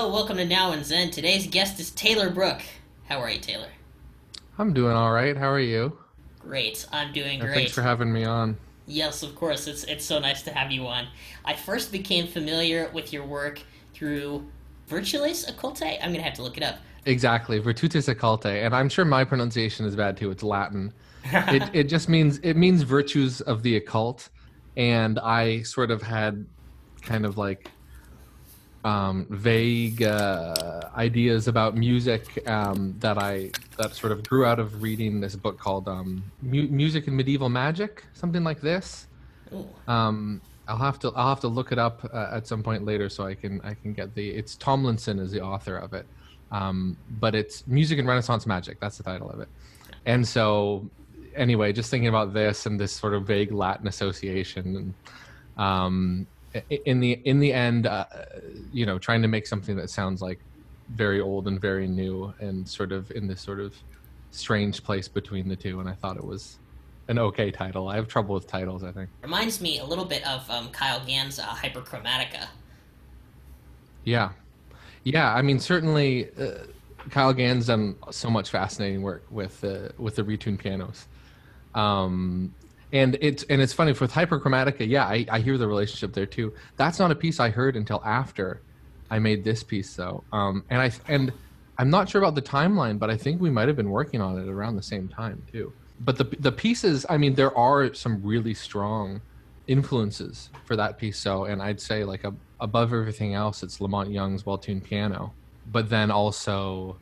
Hello, welcome to Now and Zen. Today's guest is Taylor Brook. How are you, Taylor? I'm doing all right. How are you? Great, I'm doing Thanks great. for having me on. Yes, of course, it's so nice to have you on. I first became familiar with your work through Virtules Occultae. I'm gonna have to look it up. Exactly, Virtutes Occultae, and I'm sure my pronunciation is bad too. It's Latin. It just means virtues of the occult, and I sort of had kind of like vague ideas about music that sort of grew out of reading this book called Music and Medieval Magic, something like this. Ooh. I'll have to look it up at some point later so I can get it's Tomlinson is the author of it, but it's Music and Renaissance Magic. That's the title of it. And so anyway, just thinking about this and this sort of vague Latin association, and in the end, trying to make something that sounds like very old and very new, and sort of in this sort of strange place between the two. And I thought it was an okay title. I have trouble with titles, I think. Reminds me a little bit of Kyle Gann's Hyperchromatica. Yeah. Yeah, I mean, certainly Kyle Gann's done so much fascinating work with the retuned pianos. And it's funny with Hyperchromatica. Yeah, I hear the relationship there too. That's not a piece I heard until after I made this piece, though. And I'm not sure about the timeline, but I think we might have been working on it around the same time too. But the pieces, I mean, there are some really strong influences for that piece. So, and I'd say like above everything else, it's Lamont Young's well-tuned piano, but then also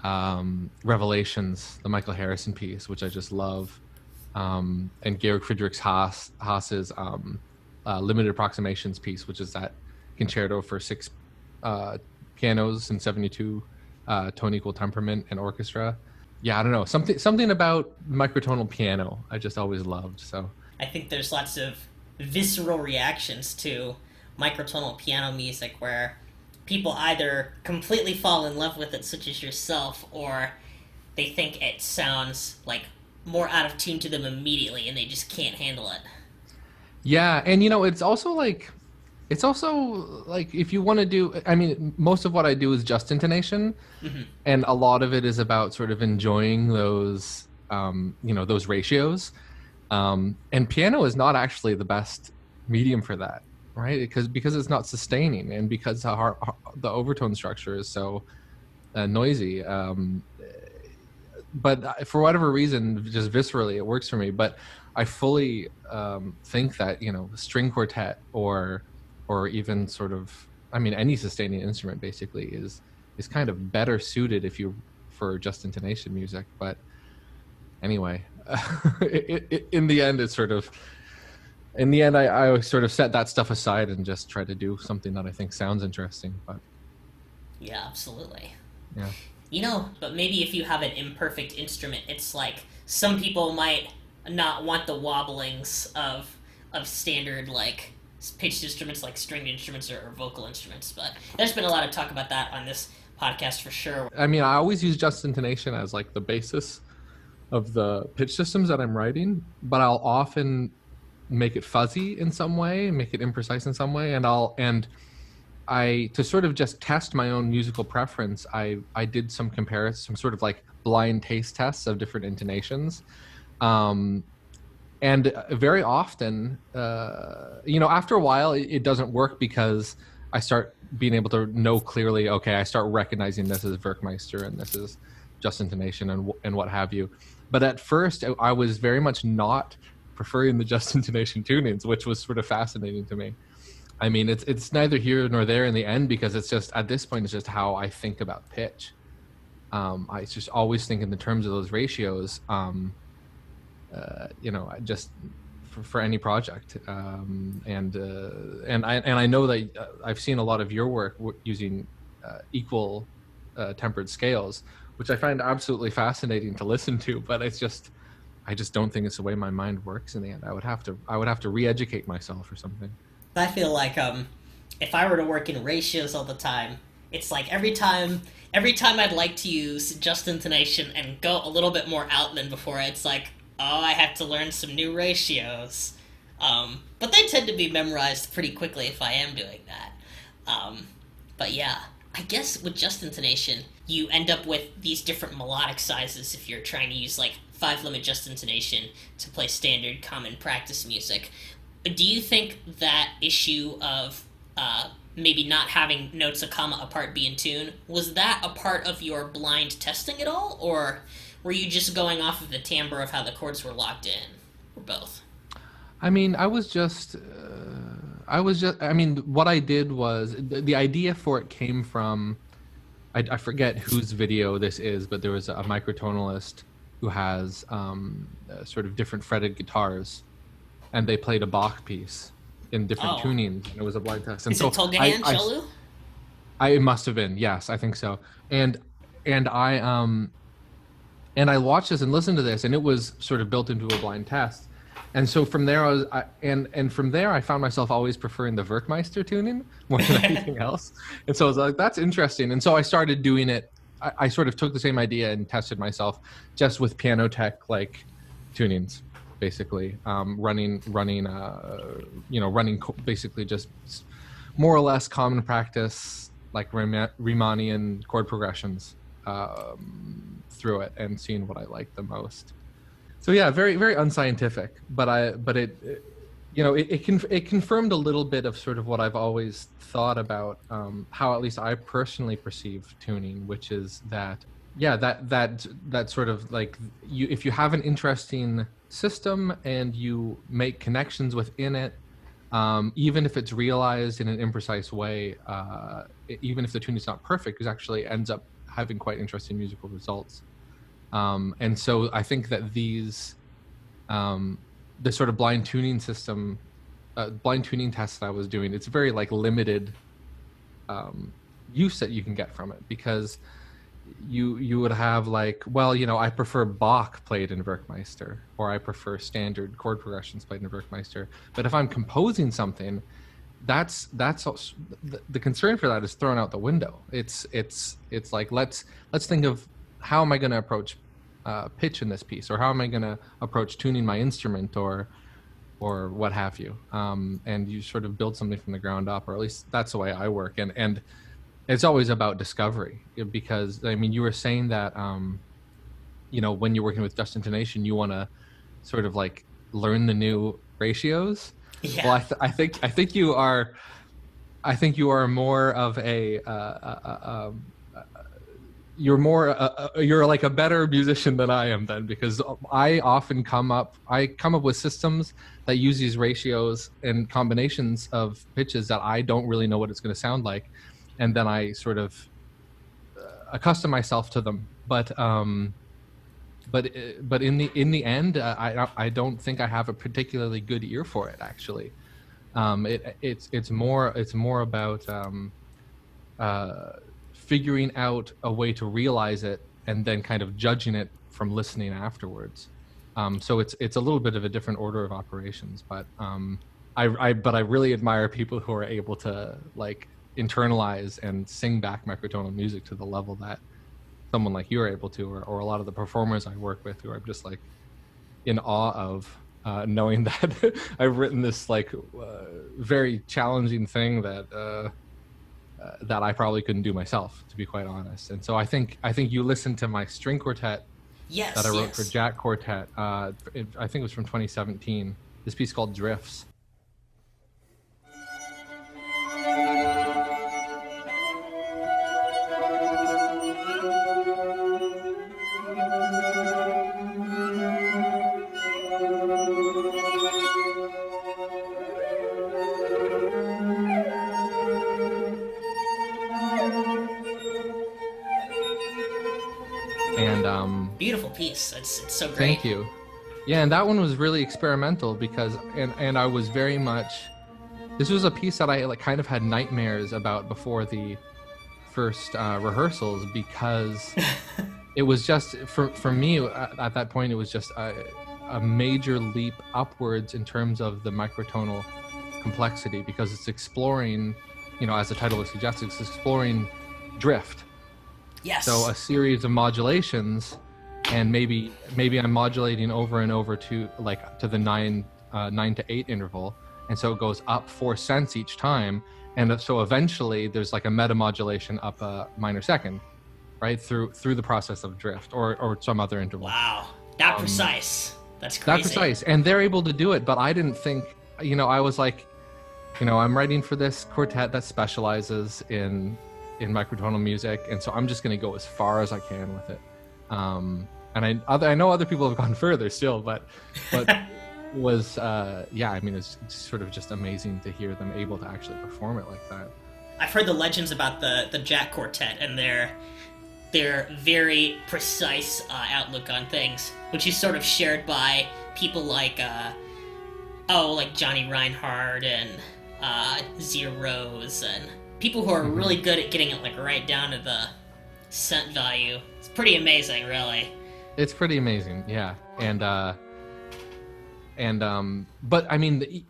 Revelations, the Michael Harrison piece, which I just love. And Georg Friedrich's Haas's limited approximations piece, which is that concerto for six pianos and 72 tone equal temperament and orchestra. Yeah, I don't know, something about microtonal piano I just always loved. So I think there's lots of visceral reactions to microtonal piano music where people either completely fall in love with it, such as yourself, or they think it sounds like more out of tune to them immediately and they just can't handle it. yeah, and it's also like if you want to do, I mean, most of what I do is just intonation, Mm-hmm. and a lot of it is about sort of enjoying those ratios. And piano is not actually the best medium for that, right? Because it's not sustaining, and because the overtone structure is so noisy. But for whatever reason, just viscerally, it works for me. But I fully think that string quartet or even sort of, I mean, any sustaining instrument basically is kind of better suited for just intonation music. But anyway, in the end, I sort of set that stuff aside and just try to do something that I think sounds interesting. But Yeah, absolutely. yeah. But maybe if you have an imperfect instrument, it's like some people might not want the wobblings of standard like pitched instruments like stringed instruments or vocal instruments. But there's been a lot of talk about that on this podcast for sure. I mean, I always use just intonation as like the basis of the pitch systems that I'm writing, but I'll often make it fuzzy in some way, make it imprecise in some way, and to sort of just test my own musical preference, I did some comparison, some sort of like blind taste tests of different intonations. And very often, after a while, it doesn't work because I start being able to know clearly, okay, I start recognizing this is Werkmeister and this is just intonation and what have you. But at first, I was very much not preferring the just intonation tunings, which was sort of fascinating to me. I mean, it's neither here nor there in the end, because it's just, at this point, it's just how I think about pitch. I just always think in the terms of those ratios, just for any project. And I know that I've seen a lot of your work using equal tempered scales, which I find absolutely fascinating to listen to. But I just don't think it's the way my mind works in the end. I would have to re-educate myself or something. I feel like if I were to work in ratios all the time, it's like every time I'd like to use just intonation and go a little bit more out than before, it's like, oh, I have to learn some new ratios. But they tend to be memorized pretty quickly if I am doing that. But yeah, I guess with Just Intonation, you end up with these different melodic sizes if you're trying to use like 5-limit Just Intonation to play standard common practice music. Do you think that issue of maybe not having notes a comma apart be in tune, was that a part of your blind testing at all, or were you just going off of the timbre of how the chords were locked in, or both? I mean, I mean, what I did was the idea for it came from, I forget whose video this is, but there was a microtonalist who has sort of different fretted guitars, and they played a Bach piece in different tunings, and it was a blind test. And is it Tolgahan Cholu? It must have been, yes, I think so. And I watched this and listened to this, and it was sort of built into a blind test. And so from there, from there, I found myself always preferring the Werkmeister tuning more than anything else. And so I was like, that's interesting. And so I started doing it. I sort of took the same idea and tested myself just with piano tech like tunings, basically running basically just more or less common practice like Riemannian chord progressions through it and seeing what I liked the most. So yeah, very, very unscientific, but it confirmed a little bit of sort of what I've always thought about how at least I personally perceive tuning, which is that that sort of like if you have an interesting system and you make connections within it, even if it's realized in an imprecise way, even if the tune is not perfect, it actually ends up having quite interesting musical results. And so I think that these, the sort of blind tuning system, blind tuning tests that I was doing, it's very like limited use that you can get from it, because you would have like, well, I prefer Bach played in Werkmeister, or I prefer standard chord progressions played in Werkmeister. But if I'm composing something, that's the concern for that is thrown out the window. It's like, let's think of, how am I going to approach pitch in this piece, or how am I going to approach tuning my instrument, or what have you, and you sort of build something from the ground up, or at least that's the way I work. And it's always about discovery, because I mean, you were saying that when you're working with Just Intonation, you want to sort of like learn the new ratios. Yeah. Well, I think you are more of a you're like a better musician than I am then, because I often come up with systems that use these ratios and combinations of pitches that I don't really know what it's going to sound like, and then I sort of accustom myself to them. But in the end, I don't think I have a particularly good ear for it, actually. It's more about figuring out a way to realize it and then kind of judging it from listening afterwards. So it's a little bit of a different order of operations, but I really admire people who are able to like internalize and sing back microtonal music to the level that someone like you are able to, or a lot of the performers I work with who I'm just like in awe of, knowing that I've written this like very challenging thing that I probably couldn't do myself, to be quite honest. And so I think you listened to my string quartet that I wrote for Jack Quartet. I think it was from 2017. This piece called Drifts. Beautiful piece. It's so great. Thank you. Yeah, and that one was really experimental because I was very much. This was a piece that I like kind of had nightmares about before the first rehearsals, because it was just for me at that point, it was just a major leap upwards in terms of the microtonal complexity, because it's exploring, as the title suggests, it's exploring drift. Yes. So a series of modulations, and maybe I'm modulating over and over to the 9 to 8 interval, and so it goes up 4 cents each time, And so eventually there's like a meta modulation up a minor second, right? Through the process of drift or some other interval. Wow, that precise. That's crazy. That precise. And they're able to do it, but I didn't think, I was like, I'm writing for this quartet that specializes in microtonal music, and so I'm just going to go as far as I can with it. And I know other people have gone further still, but was it's sort of just amazing to hear them able to actually perform it like that. I've heard the legends about the Jack Quartet and their very precise outlook on things, which is sort of shared by people like Johnny Reinhardt and Zeros and people who are really good at getting it like right down to the cent value. It's pretty amazing, really. It's pretty amazing, yeah. But I mean,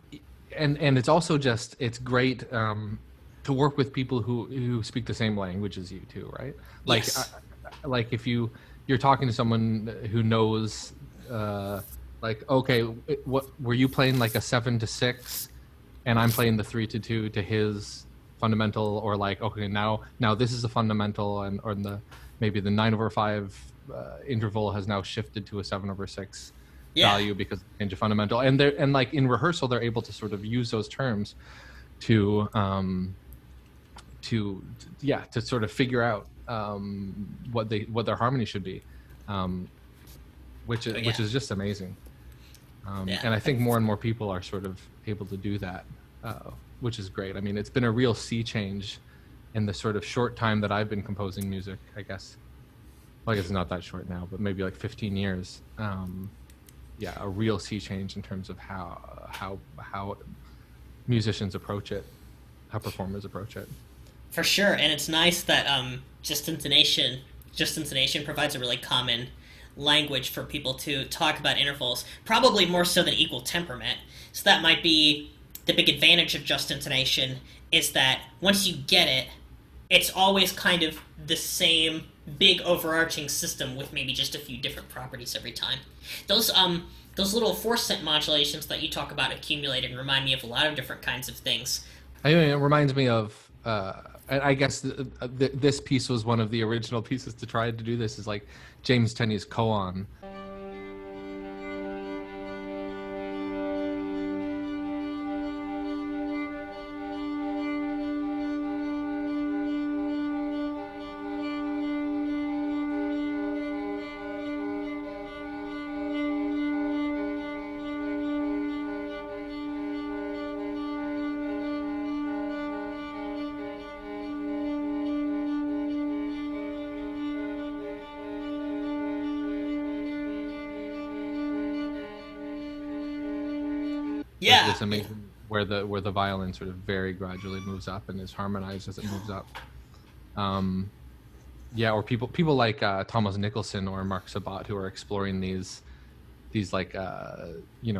and it's also just, it's great to work with people who speak the same language as you too, right? Like, yes. Like if you're talking to someone who knows, okay, what were you playing, like a 7-6, and I'm playing the 3-2 to his fundamental, or like, okay, now this is a fundamental, or maybe the 9/5 interval has now shifted to a 7/6 value because of the change of fundamental, and like in rehearsal they're able to sort of use those terms to sort of figure out what their harmony should be, which is just amazing. And I think more and more people are sort of able to do that, which is great. I mean, it's been a real sea change in the sort of short time that I've been composing music, I guess. Well, I guess it's not that short now, but maybe like 15 years. A real sea change in terms of how musicians approach it, how performers approach it. For sure, and it's nice that Just Intonation provides a really common language for people to talk about intervals, probably more so than equal temperament. So that might be the big advantage of Just Intonation, is that once you get it, it's always kind of the same big overarching system with maybe just a few different properties every time. Those little 4-cent modulations that you talk about accumulated remind me of a lot of different kinds of things. I mean, it reminds me of, I guess this piece was one of the original pieces to try to do this, is like James Tenney's Koan. Yeah, this amazing where the violin sort of very gradually moves up and is harmonized as it moves up. Or people like Thomas Nicholson or Mark Sabat, who are exploring these like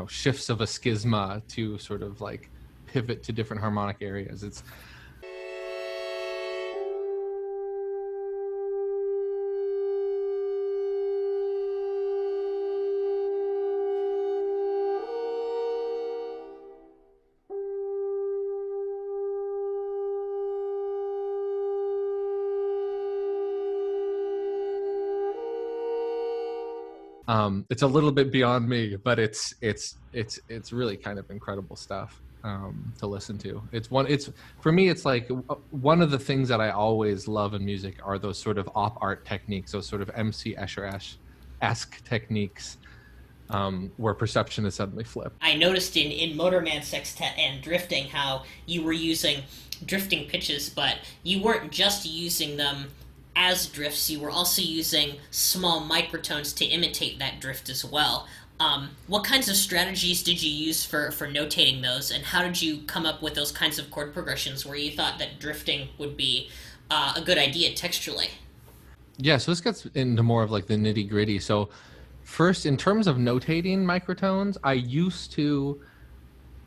shifts of a schisma to sort of like pivot to different harmonic areas. It's a little bit beyond me, but it's really kind of incredible stuff to listen to. For me, it's like one of the things that I always love in music are those sort of op art techniques, those sort of MC Escher-esque techniques, where perception is suddenly flipped. I noticed in Motorman Sextet and Drifting how you were using drifting pitches, but you weren't just using them as drifts, you were also using small microtones to imitate that drift as well. What kinds of strategies did you use for notating those, and how did you come up with those kinds of chord progressions where you thought that drifting would be a good idea textually? Yeah, so this gets into more of like the nitty-gritty. So first, in terms of notating microtones,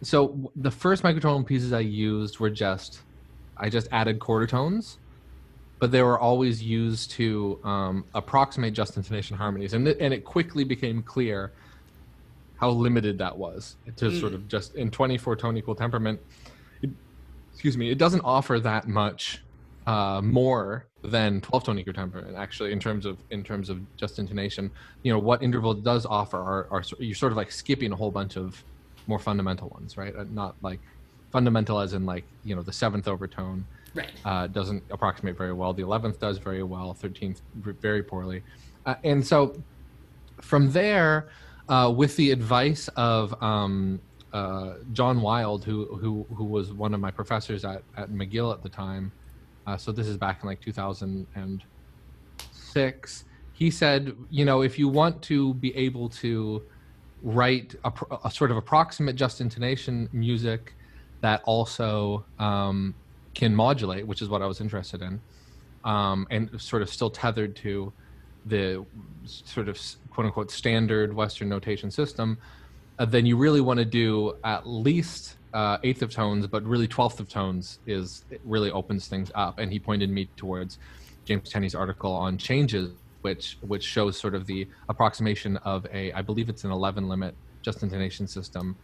so the first microtonal pieces I used were I just added quarter tones, but they were always used to approximate just intonation harmonies. And it quickly became clear how limited that was to sort of just in 24 tone equal temperament. excuse me, it doesn't offer that much more than 12-tone equotemperament, actually, in terms of just intonation. You know, what interval does offer are you're sort of like skipping a whole bunch of more fundamental ones, right? Not like fundamental as in like, you know, the 7th overtone Right. doesn't approximate very well. The 11th does very well. 13th very poorly. And so from there, with the advice of John Wilde, who was one of my professors at McGill at the time, so this is back in like 2006, he said, you know, if you want to be able to write a sort of approximate just intonation music that also can modulate, which is what I was interested in, and sort of still tethered to the sort of quote unquote standard Western notation system, then you really want to do at least 8th of tones, but really 12th of tones it really opens things up. And he pointed me towards James Tenney's article on changes, which shows sort of the approximation of I believe it's an 11 limit just intonation system,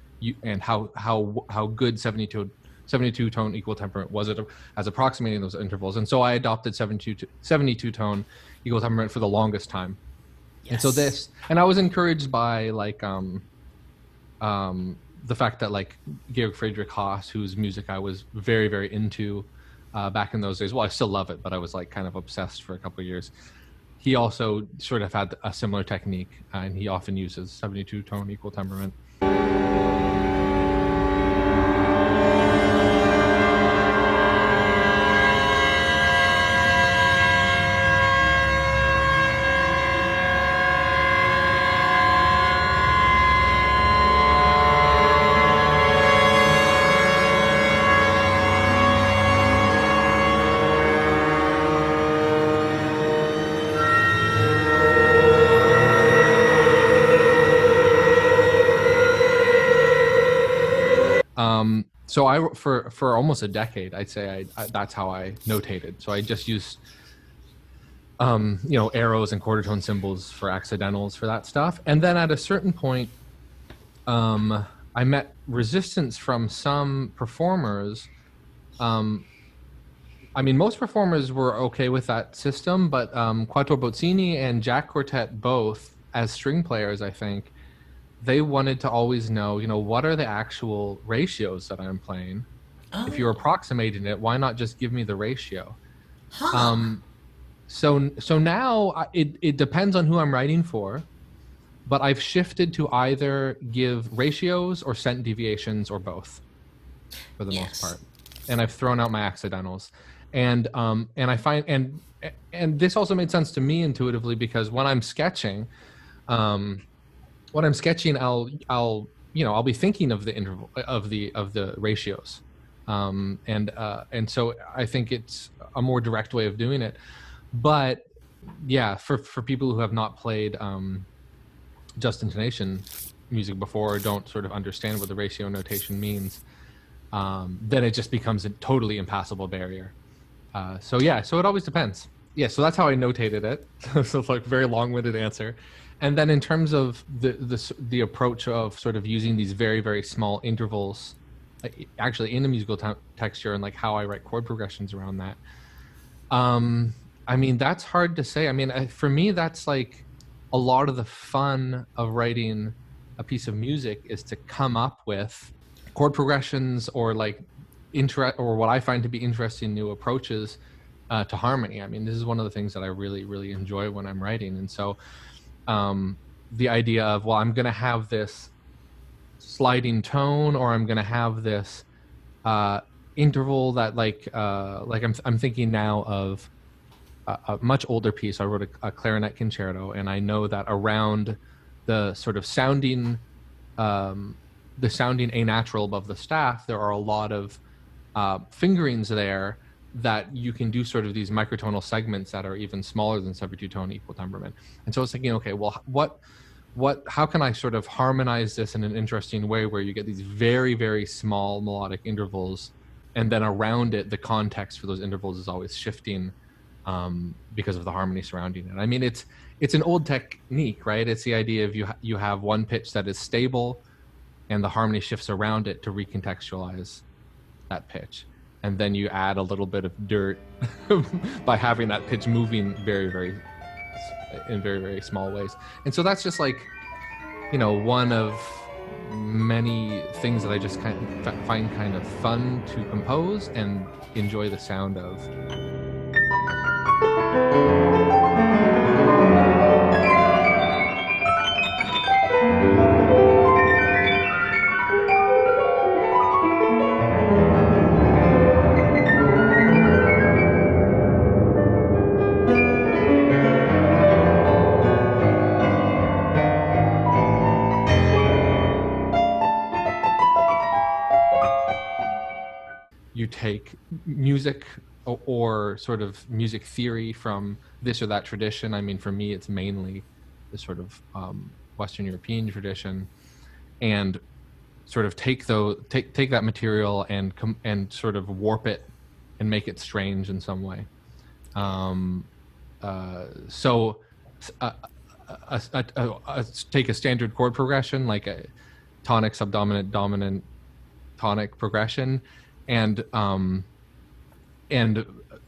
and how good 72 tone equal temperament was it as approximating those intervals. And so I adopted 72 tone equal temperament for the longest time. Yes. And so and I was encouraged by like the fact that like Georg Friedrich Haas, whose music I was very, very into back in those days. Well, I still love it, but I was like kind of obsessed for a couple of years. He also sort of had a similar technique, and he often uses 72 tone equal temperament. So for almost a decade, I'd say that's how I notated. So I just used, you know, arrows and quarter tone symbols for accidentals for that stuff. And then at a certain point, I met resistance from some performers. I mean, most performers were okay with that system, but Quattro Bozzini and Jack Quartet both, as string players, I think, they wanted to always know, you know, what are the actual ratios that I'm playing? Oh. If you're approximating it, why not just give me the ratio? Huh. So now it depends on who I'm writing for, but I've shifted to either give ratios or cent deviations or both, for the most part. And I've thrown out my accidentals, and I find and this also made sense to me intuitively, because when I'm sketching, I'll be thinking of the interval of the ratios, and so I think it's a more direct way of doing it. But yeah, for people who have not played just intonation music before, or don't sort of understand what the ratio notation means, then it just becomes a totally impassable barrier. So it always depends. Yeah, so that's how I notated it. So it's like a very long-winded answer. And then in terms of the approach of sort of using these very, very small intervals, actually in the musical texture, and like how I write chord progressions around that. I mean, that's hard to say. I mean, for me, that's like a lot of the fun of writing a piece of music is to come up with chord progressions or like or what I find to be interesting new approaches to harmony. I mean, this is one of the things that I really, really enjoy when I'm writing. And so the idea of, well, I'm going to have this sliding tone, or I'm going to have this interval that I'm thinking now of a much older piece. I wrote a clarinet concerto, and I know that around the sort of sounding A natural above the staff, there are a lot of fingerings there that you can do sort of these microtonal segments that are even smaller than 72 tone equal temperament. And so I was thinking, okay, well, how can I sort of harmonize this in an interesting way where you get these very, very small melodic intervals, and then around it, the context for those intervals is always shifting because of the harmony surrounding it. I mean, it's an old technique, right? It's the idea of you have one pitch that is stable, and the harmony shifts around it to recontextualize that pitch. and then you add a little bit of dirt by having that pitch moving in very, very small ways. And so that's just like, one of many things that I just find kind of fun to compose and enjoy the sound of. You take music or sort of music theory from this or that tradition. I mean, for me, it's mainly the sort of Western European tradition, and sort of take that material and sort of warp it and make it strange in some way. Take a standard chord progression, like a tonic, subdominant, dominant, tonic progression, and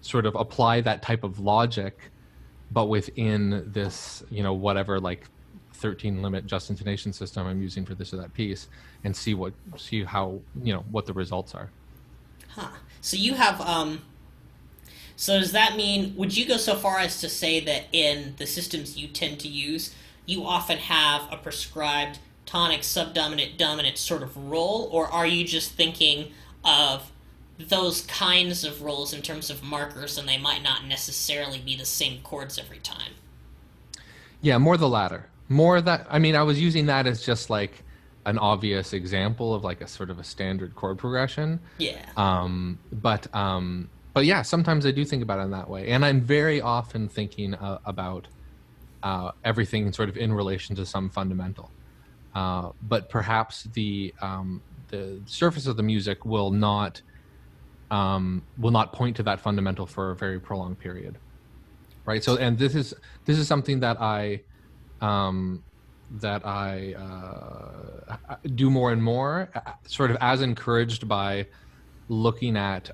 sort of apply that type of logic, but within this, whatever, like 13 limit just intonation system I'm using for this or that piece, and see how, what the results are. So you have, so does that mean, would you go so far as to say that in the systems you tend to use, you often have a prescribed tonic, subdominant, dominant sort of role, or are you just thinking of those kinds of roles in terms of markers, and they might not necessarily be the same chords every time? Yeah, more the latter. More that, I mean, I was using that as just like an obvious example of like a sort of a standard chord progression. Yeah. But yeah, sometimes I do think about it in that way, and I'm very often thinking about everything sort of in relation to some fundamental. But perhaps the surface of the music will not point to that fundamental for a very prolonged period, right? So, and this is something that I do more and more, sort of as encouraged by looking at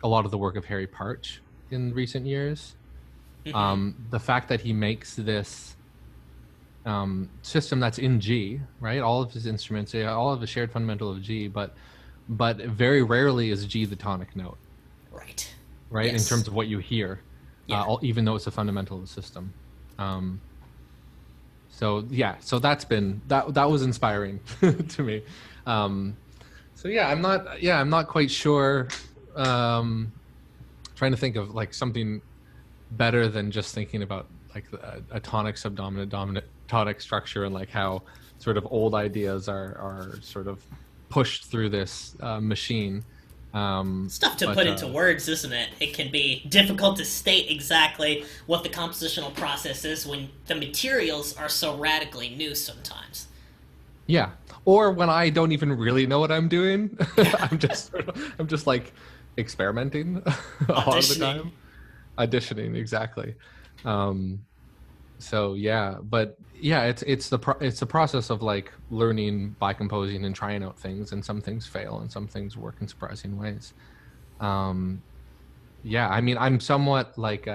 a lot of the work of Harry Partch in recent years. Mm-hmm. The fact that he makes this system that's in G, right? All of his instruments, all of the shared fundamental of G, but very rarely is G the tonic note. Right. Right, Yes. in terms of what you hear, even though it's a fundamental of the system. So that was inspiring to me. I'm not quite sure. Trying to think of like something better than just thinking about like a tonic, subdominant, dominant, tonic structure, and like how sort of old ideas are sort of pushed through this machine. It's tough to put into words, isn't it? It can be difficult to state exactly what the compositional process is when the materials are so radically new sometimes. Yeah, or when I don't even really know what I'm doing. I'm just like experimenting a lot of the time. Auditioning, exactly. So yeah, but yeah, it's the process of like learning by composing and trying out things, and some things fail and some things work in surprising ways. Yeah, I mean, I'm somewhat like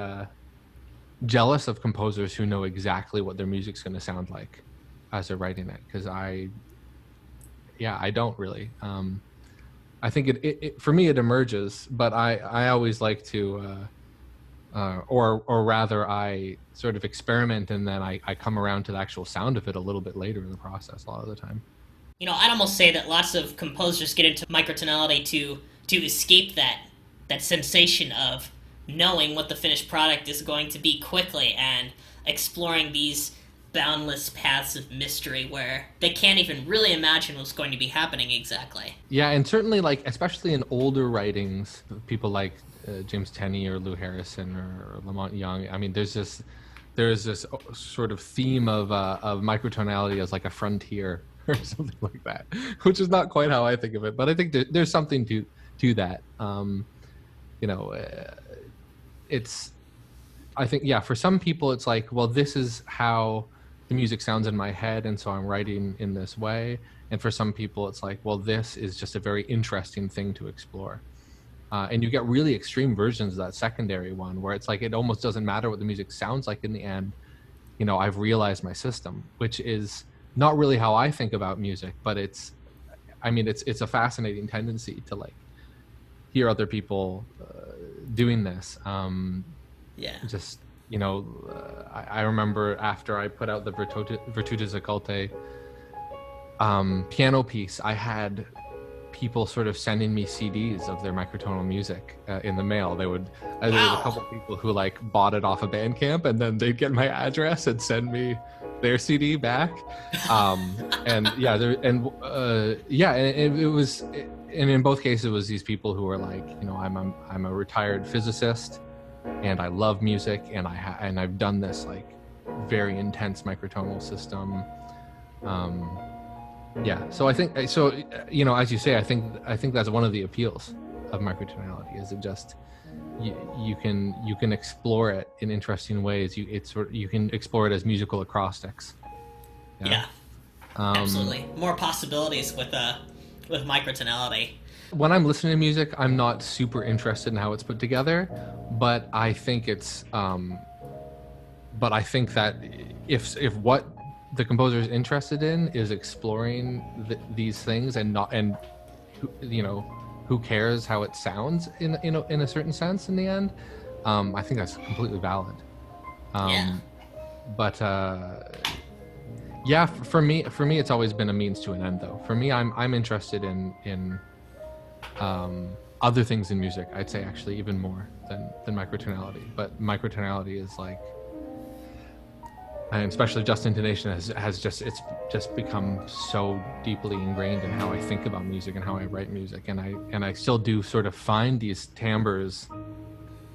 jealous of composers who know exactly what their music's going to sound like as they're writing it, because I don't really. I think it for me it emerges, but I always like to. Or rather, I sort of experiment, and then I come around to the actual sound of it a little bit later in the process a lot of the time. I'd almost say that lots of composers get into microtonality to escape that sensation of knowing what the finished product is going to be quickly, and exploring these boundless paths of mystery where they can't even really imagine what's going to be happening exactly. Yeah, and certainly, like, especially in older writings, people like James Tenney or Lou Harrison or Lamont Young. I mean, there's this sort of theme of microtonality as like a frontier or something like that, which is not quite how I think of it, but I think there's something to that. It's, I think, yeah, for some people it's like, well, this is how the music sounds in my head, and so I'm writing in this way. And for some people it's like, well, this is just a very interesting thing to explore. And you get really extreme versions of that secondary one where it's like it almost doesn't matter what the music sounds like in the end. I've realized my system, which is not really how I think about music, but it's a fascinating tendency to like hear other people doing this. Just I remember after I put out the Virtutes Occultae piano piece, I had people sort of sending me CDs of their microtonal music in the mail. There was a couple of people who like bought it off of Bandcamp, and then they'd get my address and send me their CD back. And in both cases it was these people who were like, I'm a retired physicist and I love music, and I've done this like very intense microtonal system. So I think, as you say, I think that's one of the appeals of microtonality, is it just you can explore it in interesting ways. You can explore it as musical acrostics. Absolutely, more possibilities with microtonality. When I'm listening to music, I'm not super interested in how it's put together, but I think that if what the composer is interested in is exploring these things and who cares how it sounds in a certain sense in the end, I think that's completely valid. But for me it's always been a means to an end, though. For me, I'm interested in other things in music, I'd say, actually, even more than microtonality. But microtonality is like, and especially Just Intonation has just become so deeply ingrained in how I think about music and how I write music, and I still do sort of find these timbres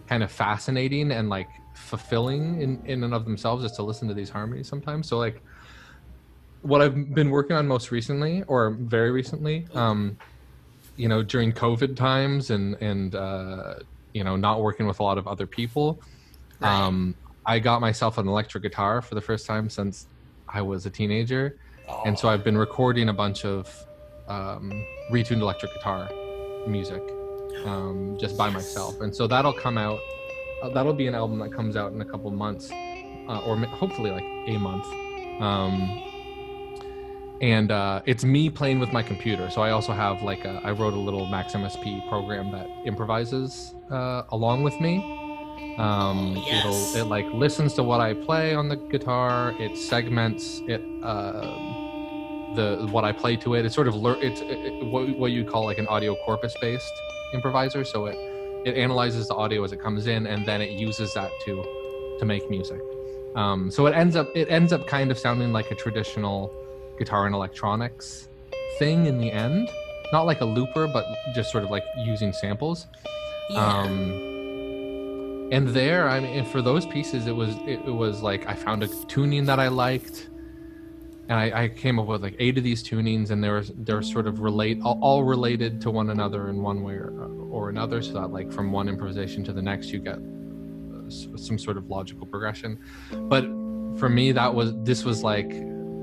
kind of fascinating and like fulfilling in and of themselves, just to listen to these harmonies sometimes. So like what I've been working on most recently, or very recently, during COVID times and not working with a lot of other people, right. I got myself an electric guitar for the first time since I was a teenager. And so I've been recording a bunch of retuned electric guitar music just by myself. And so that'll come out, that'll be an album that comes out in a couple months, or hopefully like a month. And it's me playing with my computer. So I also have like I wrote a little Max MSP program that improvises along with me. It like listens to what I play on the guitar. It segments it, what I play to it. It's sort of what you call like an audio corpus based improviser. So it analyzes the audio as it comes in, and then it uses that to make music. So it ends up kind of sounding like a traditional guitar and electronics thing in the end, not like a looper, but just sort of like using samples. And there, I mean, for those pieces, it was like I found a tuning that I liked, and I came up with like 8 of these tunings, and they're sort of all related to one another in one way or another, so that like from one improvisation to the next, you get some sort of logical progression. But for me, this was like,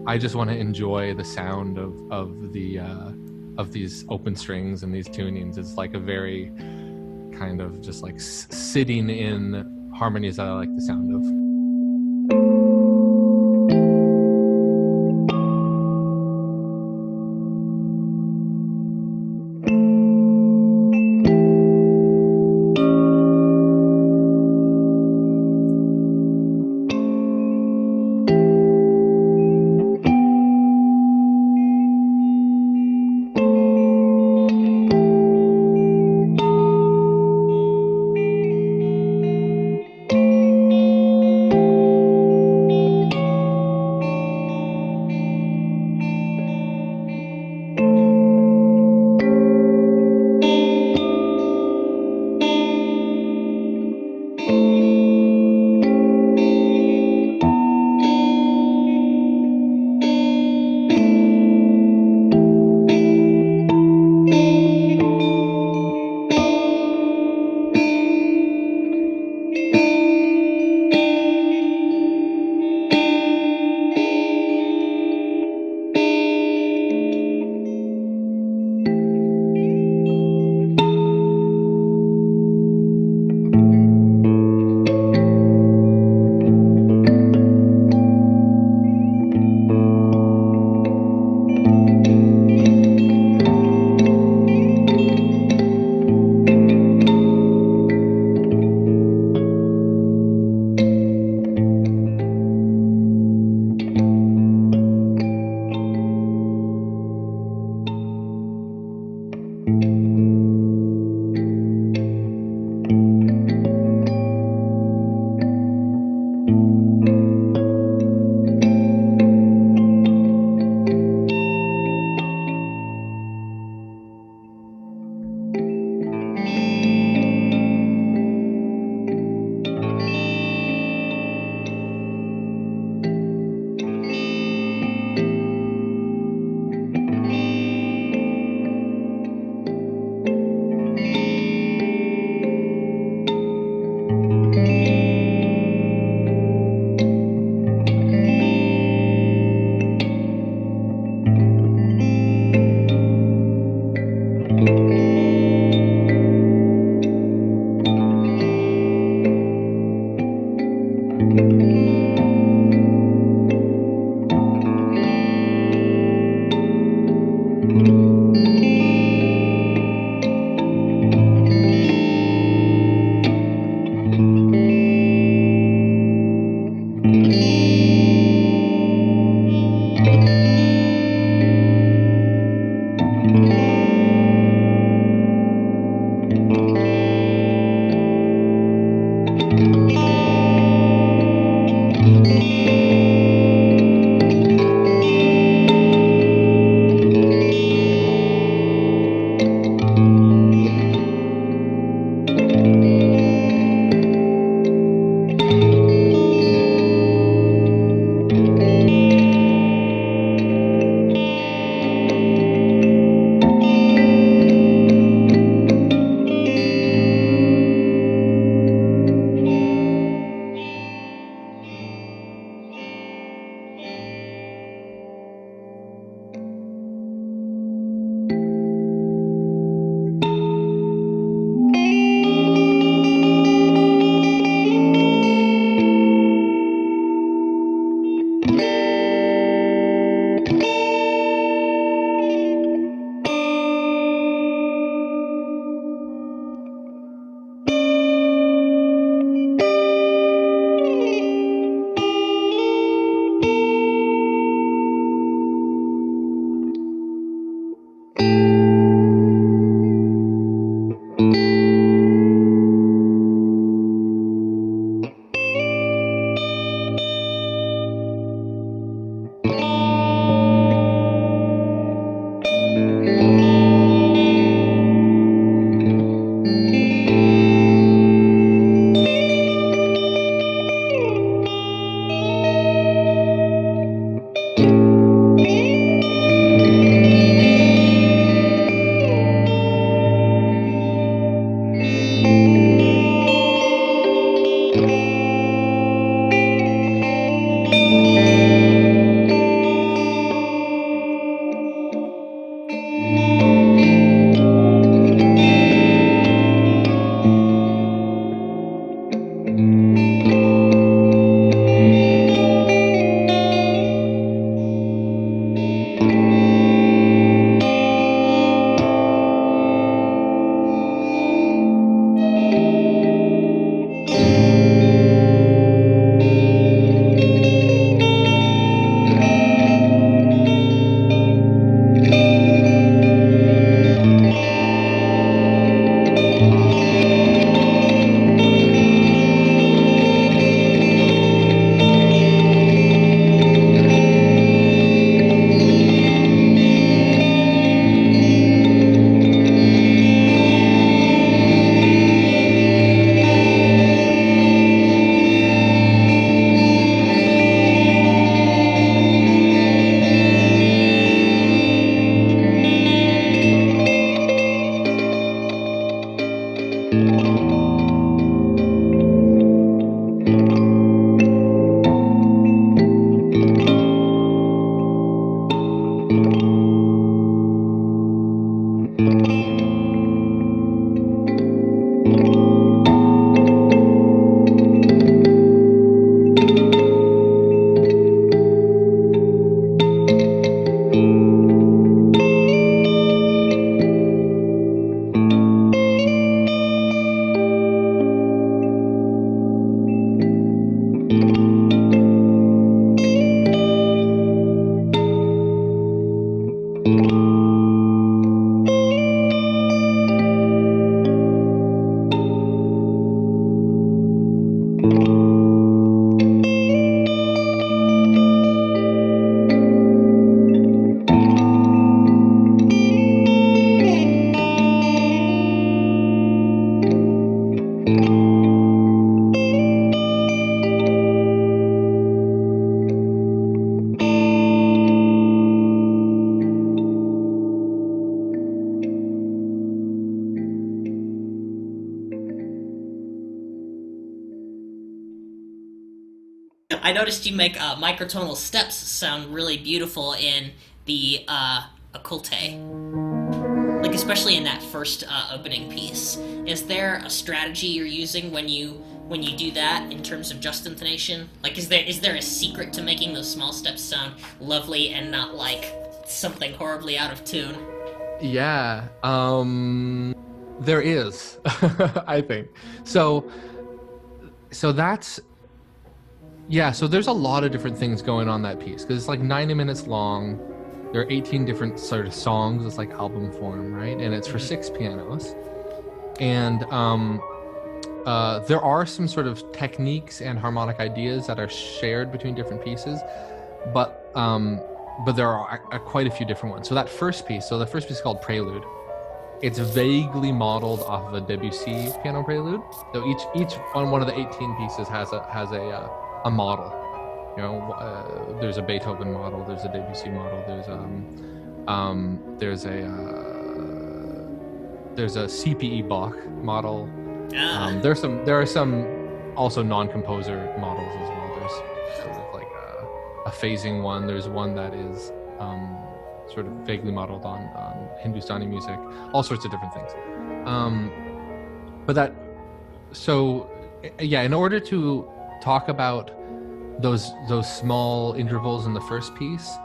I just want to enjoy the sound of these open strings and these tunings. It's like a very kind of just like sitting in harmonies that I like the sound of. I noticed you make microtonal steps sound really beautiful in the Occultae, like especially in that first opening piece. Is there a strategy you're using when you do that in terms of just intonation? Like, is there a secret to making those small steps sound lovely and not like something horribly out of tune? Yeah, there is, I think. So that's Yeah, so there's a lot of different things going on that piece because it's like 90 minutes long. There are 18 different sort of songs. It's like album form, right? And it's for 6 pianos. And there are some sort of techniques and harmonic ideas that are shared between different pieces, but there are quite a few different ones. So that first piece, the first piece is called Prelude. It's vaguely modeled off of a Debussy piano prelude. So each on one of the 18 pieces has a model. You know, there's a Beethoven model, there's a Debussy model, there's a CPE Bach model. There are some also non-composer models as well. There's sort of like a phasing one. There's one that is sort of vaguely modeled on Hindustani music, all sorts of different things. In order to talk about those small intervals in the first piece,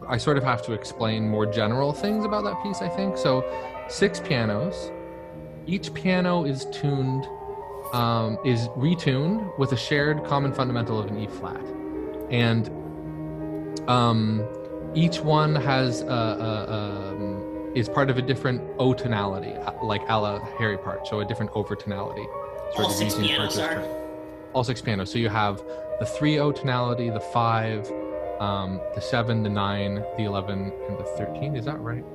I sort of have to explain more general things about that piece, I think. So 6 pianos, each piano is retuned with a shared common fundamental of an E flat. And each one has is part of a different O tonality, like a la Harry part, so a different over tonality. All 6 pianos are? All 6 pianos. So you have the 3-O tonality, the 5, the 7, the 9, the 11, and the 13. Is that right?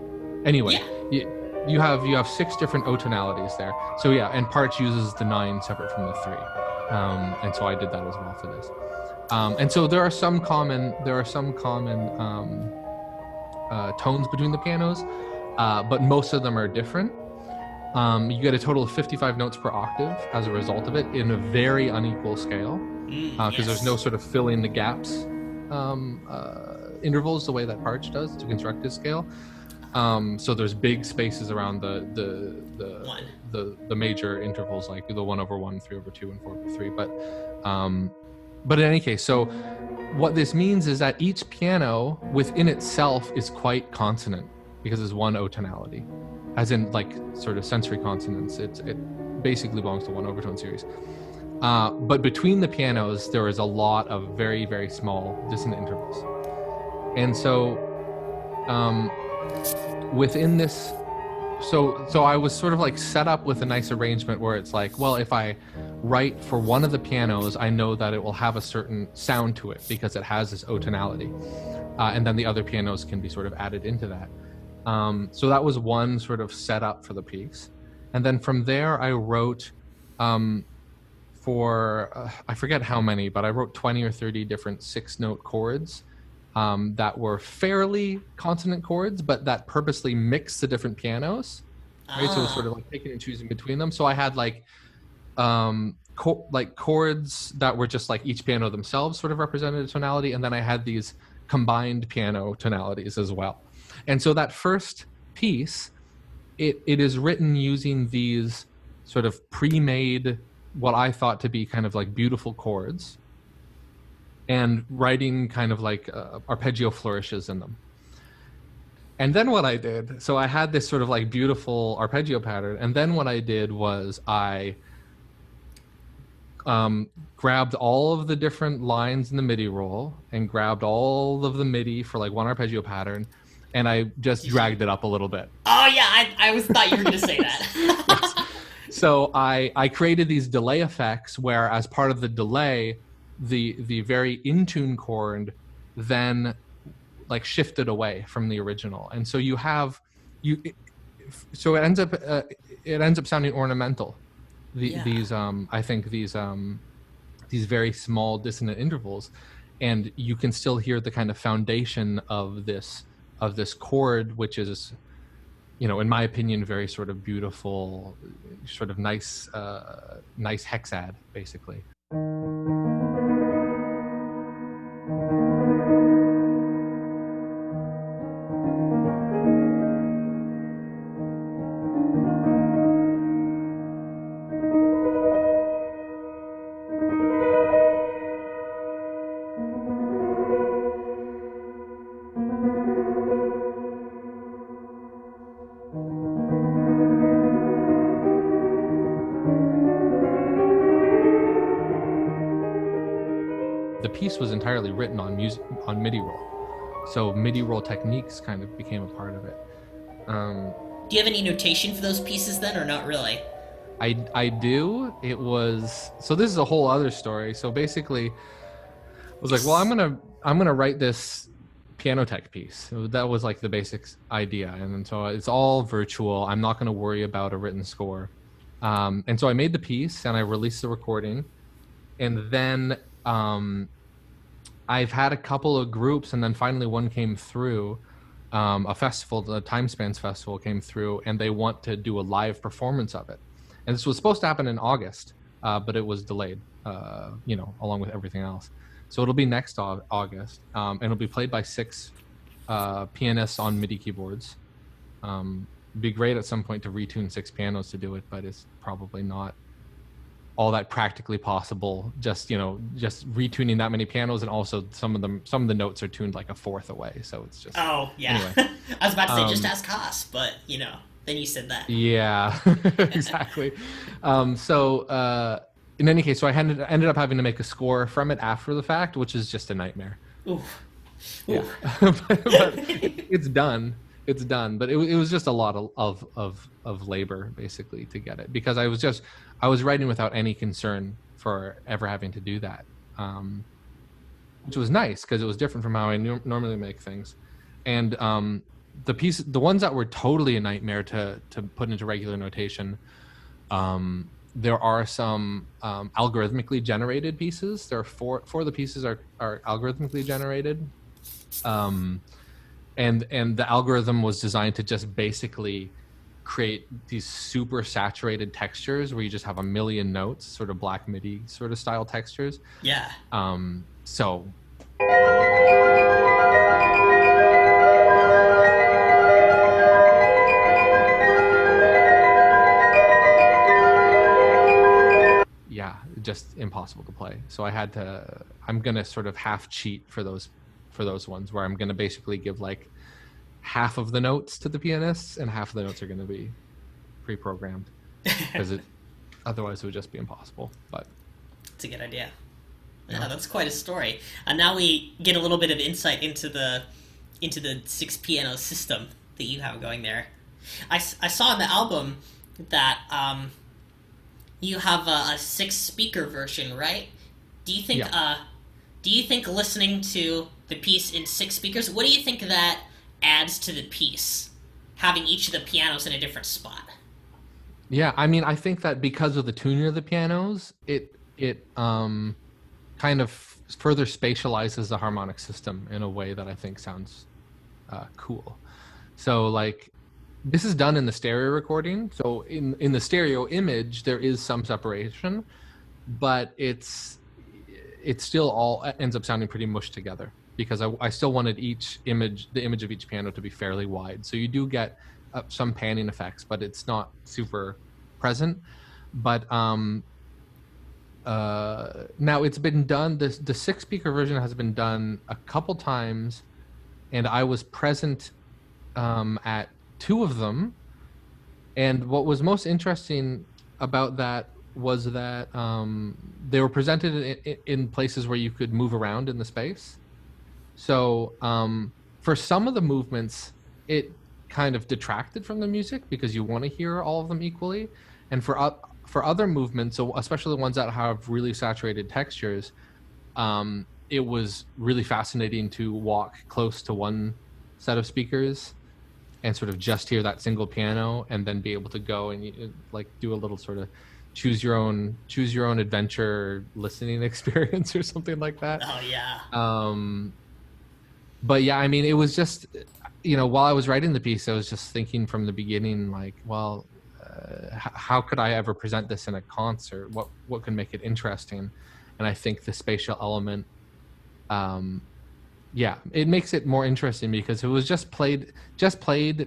Anyway, yeah. You have 6 different O tonalities there. So yeah, and parts uses the 9 separate from the 3. And so I did that as well for this. And so there are some common tones between the pianos, but most of them are different. You get a total of 55 notes per octave as a result of it in a very unequal scale, because there's no sort of filling the gaps intervals the way that Parch does to construct his scale. So there's big spaces around the major intervals, like the 1/1, 3/2, and 4/3. But in any case, so what this means is that each piano within itself is quite consonant because it's one O tonality, as in like sort of sensory consonants. It basically belongs to one overtone series. But between the pianos, there is a lot of very, very small dissonant intervals. And so within this, so I was sort of like set up with a nice arrangement where it's like, well, if I write for one of the pianos, I know that it will have a certain sound to it because it has this O tonality. And then the other pianos can be sort of added into that. So that was one sort of setup for the piece. And then from there, I wrote for, I forget how many, but I wrote 20 or 30 different 6-note chords that were fairly consonant chords, but that purposely mixed the different pianos. Right? So it was sort of like picking and choosing between them. So I had like chords that were just like each piano themselves sort of represented a tonality, and then I had these combined piano tonalities as well. And so that first piece, it is written using these sort of pre-made, what I thought to be kind of like beautiful chords, and writing kind of like arpeggio flourishes in them. And then what I did, so I had this sort of like beautiful arpeggio pattern, and then what I did was I grabbed all of the different lines in the MIDI roll and grabbed all of the MIDI for like one arpeggio pattern, and I just dragged it up a little bit. Oh yeah, I thought you were going to say that. Yes. So I created these delay effects where, as part of the delay, the very in tune chord then like shifted away from the original, and so so it ends up sounding ornamental. These I think these very small dissonant intervals, and you can still hear the kind of foundation of this chord, which is, you know, in my opinion, very sort of beautiful, sort of nice hexad, basically. piece was entirely written on MIDI roll. So MIDI roll techniques kind of became a part of it. Do you have any notation for those pieces then, or not really? I do. It was, so this is a whole other story. So basically, I was like, well, I'm gonna write this piano tech piece. That was like the basic idea, and so it's all virtual. I'm not gonna worry about a written score. And so I made the piece and I released the recording, and then I've had a couple of groups, and then finally one came through. A festival, the Time Spans Festival, came through, and they want to do a live performance of it. And this was supposed to happen in August, but it was delayed, along with everything else. So it'll be next August, and it'll be played by 6 pianists on MIDI keyboards. It'd be great at some point to retune 6 pianos to do it, but it's probably not all that practically possible. Just retuning that many pianos, and also some of the notes are tuned like a fourth away, so it's just. Oh yeah. Anyway. I was about to say just ask Haas, but then you said that. Yeah, exactly. In any case, so I ended up having to make a score from it after the fact, which is just a nightmare. Oof. Yeah. but it's done. It's done. But it was just a lot of labor basically to get it, because I was writing without any concern for ever having to do that, which was nice because it was different from how I normally make things. And the ones that were totally a nightmare to put into regular notation, there are some algorithmically generated pieces. There are four of the pieces are algorithmically generated, and the algorithm was designed to just basically create these super saturated textures where you just have a million notes, sort of black MIDI sort of style textures. Yeah. So. Yeah, just impossible to play. So I'm going to sort of half cheat for those ones, where I'm going to basically give like half of the notes to the pianists and half of the notes are going to be pre-programmed, because otherwise it would just be impossible. But it's a good idea. Yeah, that's quite a story. And now we get a little bit of insight into the 6 piano system that you have going there. I saw in the album that you have a 6-speaker version, right? Do you think listening to the piece in 6 speakers, what do you think that adds to the piece, having each of the pianos in a different spot? Yeah, I mean, I think that because of the tuning of the pianos, it kind of further spatializes the harmonic system in a way that I think sounds cool. So like, this is done in the stereo recording. So in the stereo image, there is some separation, but it's still all ends up sounding pretty mushed together, because I still wanted the image of each piano to be fairly wide. So you do get some panning effects, but it's not super present. But now it's been done, the 6-speaker version has been done a couple times, and I was present at 2 of them. And what was most interesting about that was that they were presented in places where you could move around in the space. So for some of the movements, it kind of detracted from the music because you want to hear all of them equally. And for other movements, so especially the ones that have really saturated textures, it was really fascinating to walk close to one set of speakers and sort of just hear that single piano, and then be able to go and like do a little sort of choose your own adventure listening experience or something like that. Oh yeah. But yeah, I mean, it was just, while I was writing the piece, I was just thinking from the beginning, like, well, how could I ever present this in a concert? What could make it interesting? And I think the spatial element, it makes it more interesting, because it was just played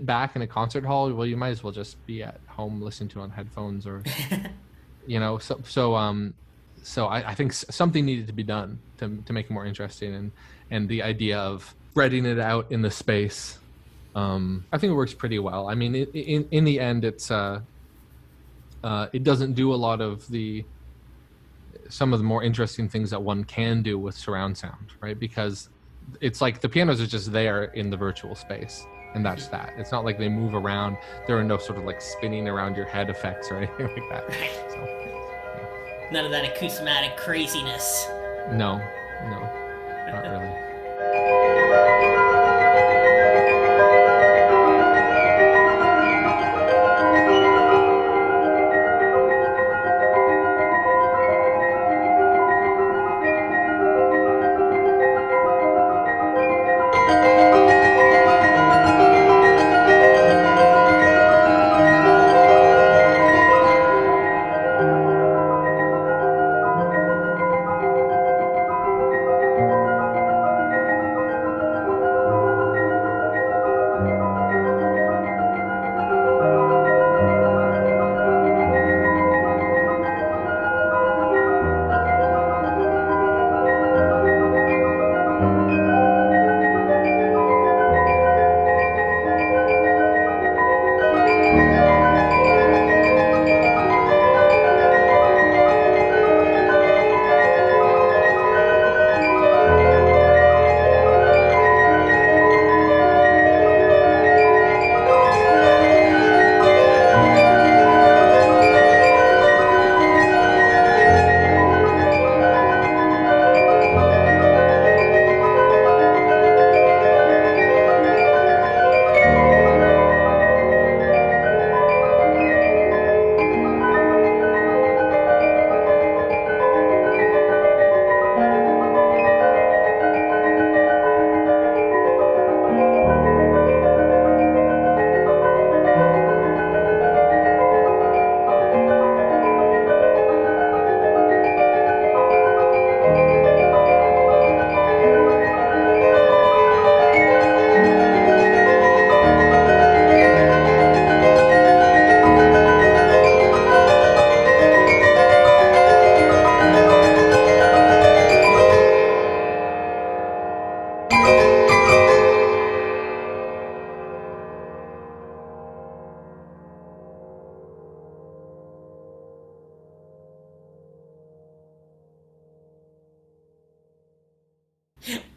back in a concert hall. Well, you might as well just be at home listening to it on headphones, or so I think something needed to be done to make it more interesting, and the idea of spreading it out in the space, I think it works pretty well. I mean, in the end, it's it doesn't do a lot of the some of the more interesting things that one can do with surround sound, right? Because it's like the pianos are just there in the virtual space, and that's that. It's not like they move around. There are no sort of like spinning around your head effects or anything like that. So, yeah. None of that acousmatic craziness. No, not really.